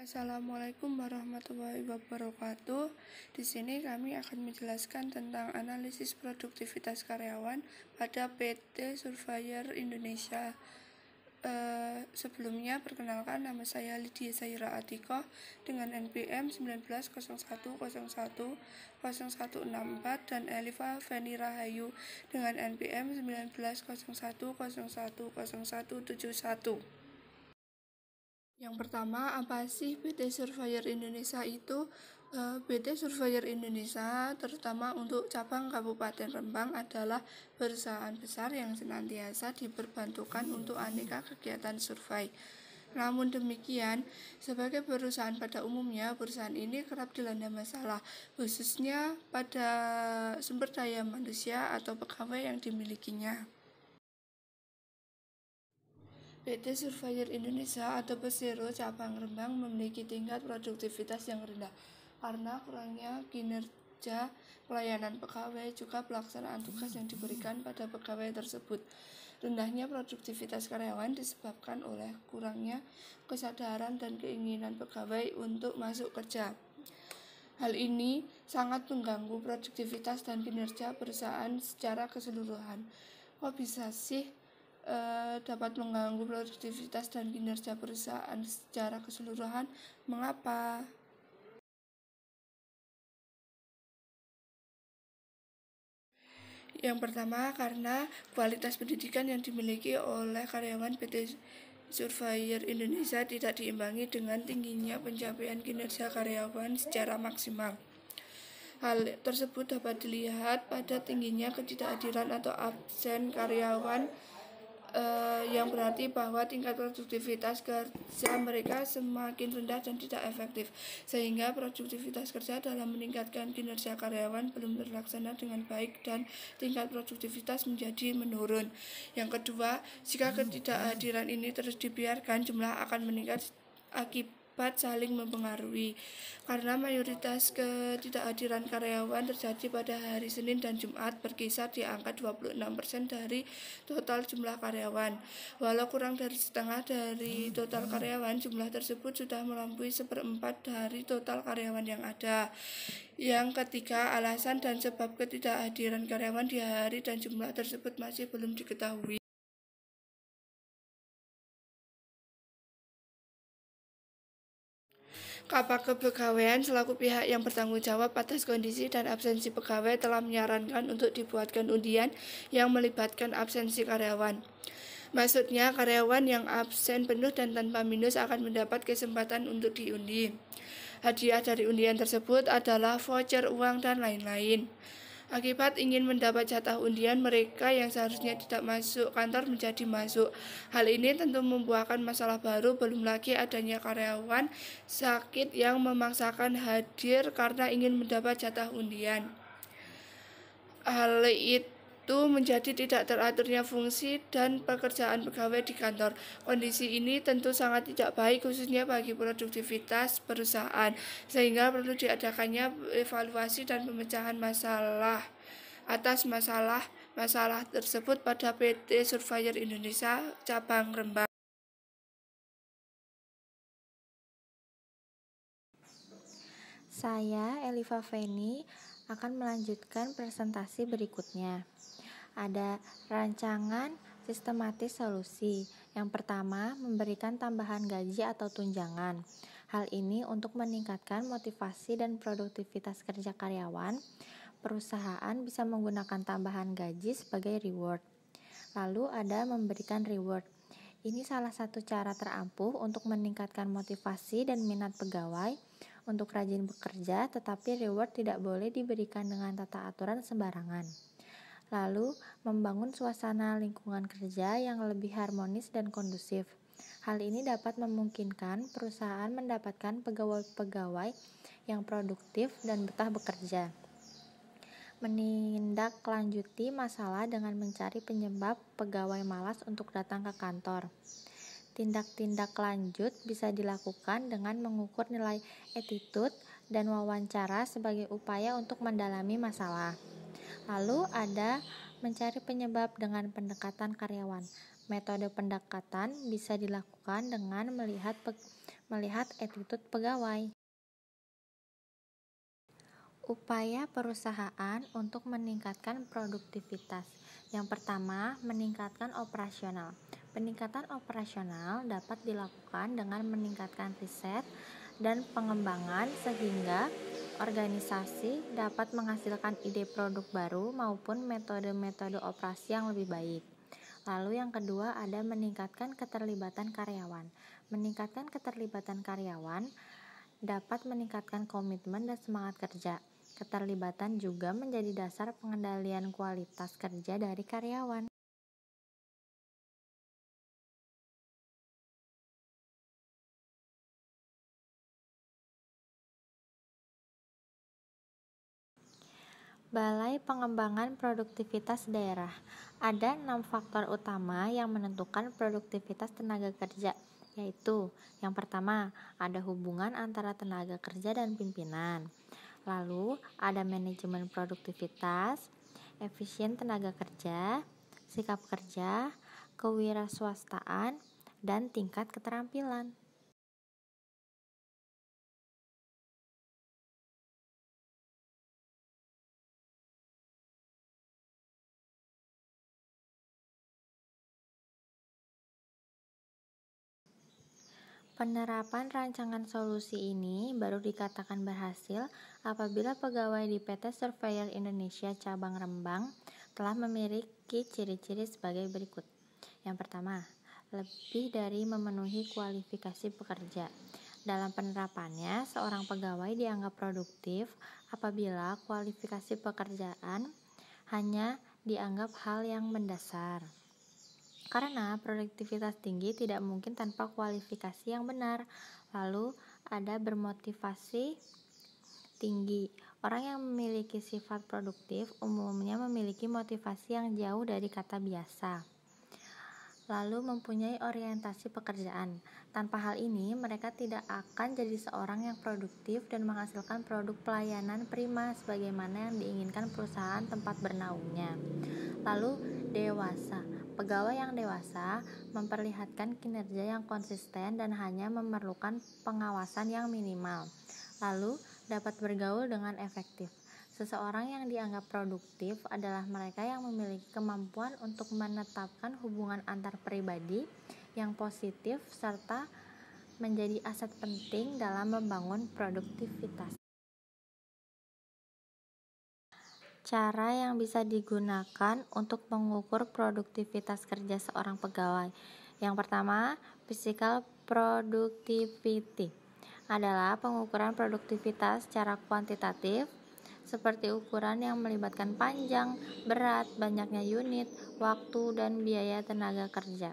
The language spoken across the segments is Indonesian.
Assalamualaikum warahmatullahi wabarakatuh. Di sini kami akan menjelaskan tentang analisis produktivitas karyawan pada PT Surveyor Indonesia. Sebelumnya perkenalkan, nama saya Lydia Zaira Atikoh dengan NPM 1901010164 dan Eliva Feni Rahayu dengan NPM 1901010171. Yang pertama, apa sih PT Surveyor Indonesia itu? PT Surveyor Indonesia, terutama untuk cabang Kabupaten Rembang, adalah perusahaan besar yang senantiasa diperbantukan untuk aneka kegiatan survei. Namun demikian, sebagai perusahaan pada umumnya, perusahaan ini kerap dilanda masalah, khususnya pada sumber daya manusia atau pegawai yang dimilikinya. PT Surveyor Indonesia atau Persero cabang Rembang memiliki tingkat produktivitas yang rendah karena kurangnya kinerja pelayanan pegawai, juga pelaksanaan tugas yang diberikan pada pegawai tersebut. Rendahnya produktivitas karyawan disebabkan oleh kurangnya kesadaran dan keinginan pegawai untuk masuk kerja. Hal ini sangat mengganggu produktivitas dan kinerja perusahaan secara keseluruhan. Kok bisa sih dapat mengganggu produktivitas dan kinerja perusahaan secara keseluruhan? Mengapa? Yang pertama, karena kualitas pendidikan yang dimiliki oleh karyawan PT Surveyor Indonesia tidak diimbangi dengan tingginya pencapaian kinerja karyawan secara maksimal. Hal tersebut dapat dilihat pada tingginya ketidakhadiran atau absen karyawan, yang berarti bahwa tingkat produktivitas kerja mereka semakin rendah dan tidak efektif, sehingga produktivitas kerja dalam meningkatkan kinerja karyawan belum terlaksana dengan baik dan tingkat produktivitas menjadi menurun. Yang kedua, jika ketidakhadiran ini terus dibiarkan, jumlah akan meningkat akibat saling mempengaruhi, karena mayoritas ketidakhadiran karyawan terjadi pada hari Senin dan Jumat, berkisar di angka 26% dari total jumlah karyawan. Walau kurang dari setengah dari total karyawan, jumlah tersebut sudah melampaui 1/4 dari total karyawan yang ada. Yang ketiga, alasan dan sebab ketidakhadiran karyawan di hari dan jumlah tersebut masih belum diketahui. Kapak Kepegawaian selaku pihak yang bertanggung jawab atas kondisi dan absensi pegawai telah menyarankan untuk dibuatkan undian yang melibatkan absensi karyawan. Maksudnya, karyawan yang absen penuh dan tanpa minus akan mendapat kesempatan untuk diundi. Hadiah dari undian tersebut adalah voucher uang dan lain-lain. Akibat ingin mendapat jatah undian, mereka yang seharusnya tidak masuk kantor menjadi masuk. Hal ini tentu membuahkan masalah baru, belum lagi adanya karyawan sakit yang memaksakan hadir karena ingin mendapat jatah undian. Hal itu menjadi tidak teraturnya fungsi dan pekerjaan pegawai di kantor. Kondisi ini tentu sangat tidak baik, khususnya bagi produktivitas perusahaan, sehingga perlu diadakannya evaluasi dan pemecahan masalah atas masalah tersebut pada PT Surveyor Indonesia cabang Rembang. Saya, Eliva Feni, akan melanjutkan presentasi berikutnya. Ada rancangan sistematis solusi. Yang pertama, memberikan tambahan gaji atau tunjangan. Hal ini untuk meningkatkan motivasi dan produktivitas kerja karyawan. Perusahaan bisa menggunakan tambahan gaji sebagai reward. Lalu ada memberikan reward. Ini salah satu cara terampuh untuk meningkatkan motivasi dan minat pegawai untuk rajin bekerja, tetapi reward tidak boleh diberikan dengan tata aturan sembarangan. Lalu, membangun suasana lingkungan kerja yang lebih harmonis dan kondusif. Hal ini dapat memungkinkan perusahaan mendapatkan pegawai-pegawai yang produktif dan betah bekerja. Menindaklanjuti masalah dengan mencari penyebab pegawai malas untuk datang ke kantor. Tindak-tindak lanjut bisa dilakukan dengan mengukur nilai attitude dan wawancara sebagai upaya untuk mendalami masalah. Lalu ada mencari penyebab dengan pendekatan karyawan. Metode pendekatan bisa dilakukan dengan melihat attitude pegawai. Upaya perusahaan untuk meningkatkan produktivitas. Yang pertama, meningkatkan operasional. Peningkatan operasional dapat dilakukan dengan meningkatkan riset dan pengembangan sehingga organisasi dapat menghasilkan ide produk baru maupun metode-metode operasi yang lebih baik. Lalu yang kedua ada meningkatkan keterlibatan karyawan. Meningkatkan keterlibatan karyawan dapat meningkatkan komitmen dan semangat kerja. Keterlibatan juga menjadi dasar pengendalian kualitas kerja dari karyawan. Balai Pengembangan Produktivitas Daerah. Ada 6 faktor utama yang menentukan produktivitas tenaga kerja, yaitu yang pertama, ada hubungan antara tenaga kerja dan pimpinan. Lalu, ada manajemen produktivitas, efisien tenaga kerja, sikap kerja, kewirausahaan, dan tingkat keterampilan. Penerapan rancangan solusi ini baru dikatakan berhasil apabila pegawai di PT Surveyor Indonesia Cabang Rembang telah memiliki ciri-ciri sebagai berikut. Yang pertama, lebih dari memenuhi kualifikasi pekerja. Dalam penerapannya, seorang pegawai dianggap produktif apabila kualifikasi pekerjaan hanya dianggap hal yang mendasar. Karena produktivitas tinggi tidak mungkin tanpa kualifikasi yang benar. Lalu ada bermotivasi tinggi. Orang yang memiliki sifat produktif umumnya memiliki motivasi yang jauh dari kata biasa. Lalu mempunyai orientasi pekerjaan. Tanpa hal ini, mereka tidak akan jadi seorang yang produktif dan menghasilkan produk pelayanan prima sebagaimana yang diinginkan perusahaan tempat bernaungnya. Lalu dewasa. Pegawai yang dewasa memperlihatkan kinerja yang konsisten dan hanya memerlukan pengawasan yang minimal. Lalu dapat bergaul dengan efektif. Seseorang yang dianggap produktif adalah mereka yang memiliki kemampuan untuk menetapkan hubungan antar pribadi yang positif serta menjadi aset penting dalam membangun produktivitas. Cara yang bisa digunakan untuk mengukur produktivitas kerja seorang pegawai. Yang pertama, physical productivity adalah pengukuran produktivitas secara kuantitatif seperti ukuran yang melibatkan panjang, berat, banyaknya unit, waktu, dan biaya tenaga kerja.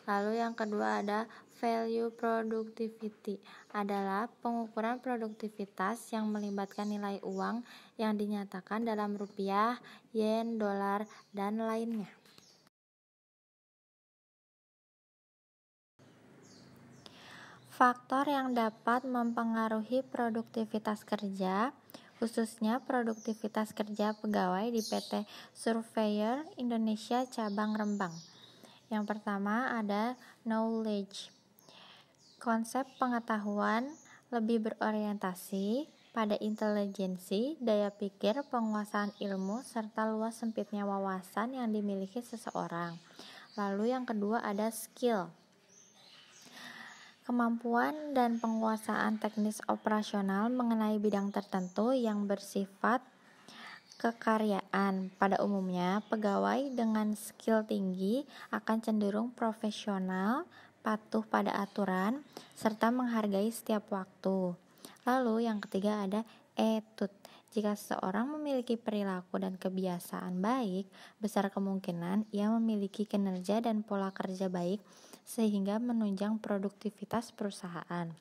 Lalu yang kedua ada value productivity adalah pengukuran produktivitas yang melibatkan nilai uang yang dinyatakan dalam rupiah, yen, dolar, dan lainnya. Faktor yang dapat mempengaruhi produktivitas kerja, khususnya produktivitas kerja pegawai di PT Surveyor Indonesia Cabang Rembang. Yang pertama ada knowledge. Konsep pengetahuan lebih berorientasi pada intelijensi, daya pikir, penguasaan ilmu, serta luas sempitnya wawasan yang dimiliki seseorang. Lalu yang kedua ada skill. Kemampuan dan penguasaan teknis operasional mengenai bidang tertentu yang bersifat kekaryaan. Pada umumnya, pegawai dengan skill tinggi akan cenderung profesional, patuh pada aturan, serta menghargai setiap waktu. Lalu yang ketiga ada attitude. Jika seseorang memiliki perilaku dan kebiasaan baik, besar kemungkinan ia memiliki kinerja dan pola kerja baik sehingga menunjang produktivitas perusahaan.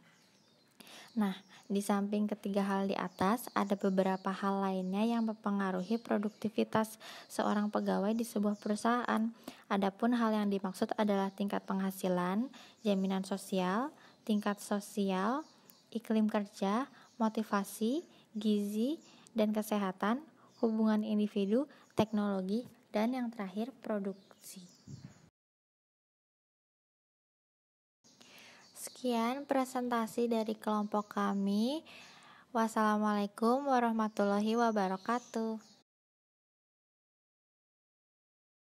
Nah, di samping ketiga hal di atas, ada beberapa hal lainnya yang mempengaruhi produktivitas seorang pegawai di sebuah perusahaan. Adapun hal yang dimaksud adalah tingkat penghasilan, jaminan sosial, tingkat sosial, iklim kerja, motivasi, gizi, dan kesehatan, hubungan individu, teknologi, dan yang terakhir produksi. Sekian presentasi dari kelompok kami. Wassalamualaikum warahmatullahi wabarakatuh.